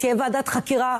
תהיה ועדת חקירה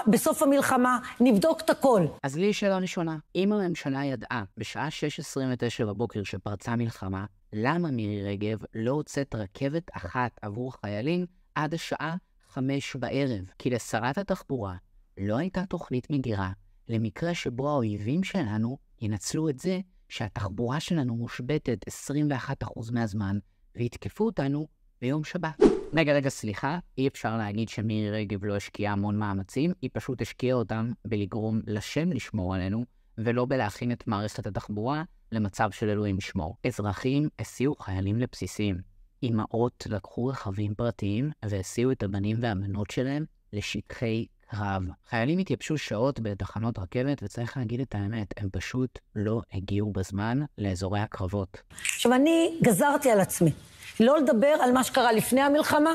בסוף המלחמה, נבדוק את הכל. אז לי שאלה ראשונה, אם הממשלה ידעה בשעה 6:29 בבוקר שפרצה מלחמה, למה מירי רגב לא הוצאת רכבת אחת עבור חיילים עד השעה 5 בערב? כי לשרת התחבורה לא הייתה תוכנית מגירה למקרה שבו האויבים שלנו ינצלו את זה שהתחבורה שלנו מושבתת 21% מהזמן והתקפו אותנו ביום שבת. רגע, סליחה, אי אפשר להגיד שמירי רגב לא השקיעה המון מאמצים, היא פשוט השקיעה אותם בלגרום לשם לשמור עלינו, ולא בלהכין את מערכת התחבורה למצב של אלוהים לשמור. אזרחים הסיעו חיילים לבסיסים. אמהות לקחו רכבים פרטיים והסיעו את הבנים והבנות שלהם לשטחי קרב. חיילים התייבשו שעות בתחנות רכבת, וצריך להגיד את האמת, הם פשוט לא הגיעו בזמן לאזורי הקרבות. עכשיו, אני גזרתי על עצמי לא לדבר על מה שקרה לפני המלחמה,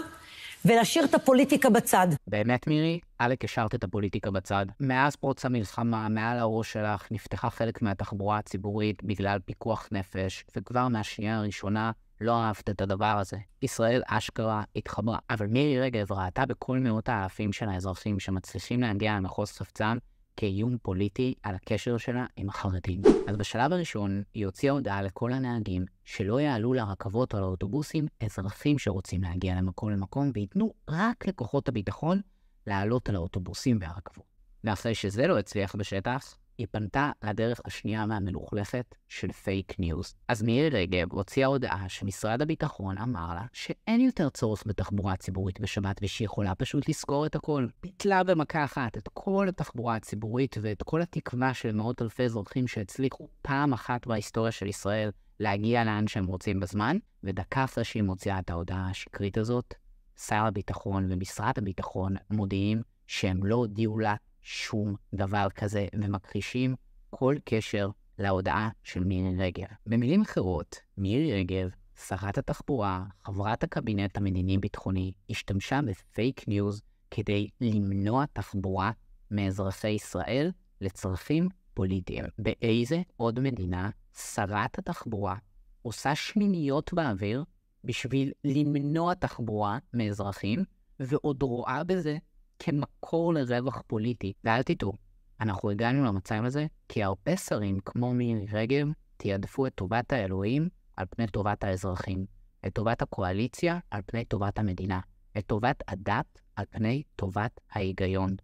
ולהשאיר את הפוליטיקה בצד. באמת מירי? אלק השארת את הפוליטיקה בצד. מאז פרוץ המלחמה, מעל הראש שלך, נפתחה חלק מהתחבורה הציבורית בגלל פיקוח נפש, וכבר מהשנייה הראשונה לא אהבת את הדבר הזה. ישראל אשכרה התחברה. אבל מירי רגב ראתה בכל מאות האלפים של האזרחים שמצליחים להגיע למחוז חפצם כאיום פוליטי על הקשר שלה עם החרדים. אז בשלב הראשון היא הוציאה הודעה לכל הנהגים שלא יעלו לרכבות או לאוטובוסים אזרחים שרוצים להגיע למקום למקום, ויתנו רק לכוחות הביטחון לעלות על האוטובוסים והרכבות. ואחרי שזה לא הצליח בשטח, היא פנתה לדרך השנייה מהמלוכלכת של פייק ניוז. אז מירי רגב הוציאה הודעה שמשרד הביטחון אמר לה שאין יותר צורך בתחבורה ציבורית בשבת, ושהיא יכולה פשוט לסגור את הכל. ביטלה במכה אחת את כל התחבורה הציבורית ואת כל התקווה של מאות אלפי אזרחים שהצליחו פעם אחת בהיסטוריה של ישראל להגיע לאן שהם רוצים בזמן, ודקה אחרי שהיא מוציאה את ההודעה השקרית הזאת, שר הביטחון ומשרד הביטחון מודיעים שהם לא הודיעו לה שום דבר כזה, ומכחישים כל קשר להודעה של מירי רגב. במילים אחרות, מירי רגב, שרת התחבורה, חברת הקבינט המדיני-ביטחוני, השתמשה בפייק ניוז כדי למנוע תחבורה מאזרחי ישראל לצרכים פוליטיים. באיזה עוד מדינה שרת התחבורה עושה שמיניות באוויר בשביל למנוע תחבורה מאזרחים, ועוד רואה בזה כמקור לרווח פוליטי? ואל תטעו, אנחנו הגענו למצב הזה כי הרבה שרים כמו מירי רגב תיעדפו את טובת האלוהים על פני טובת האזרחים, את טובת הקואליציה על פני טובת המדינה, את טובת הדת על פני טובת ההיגיון.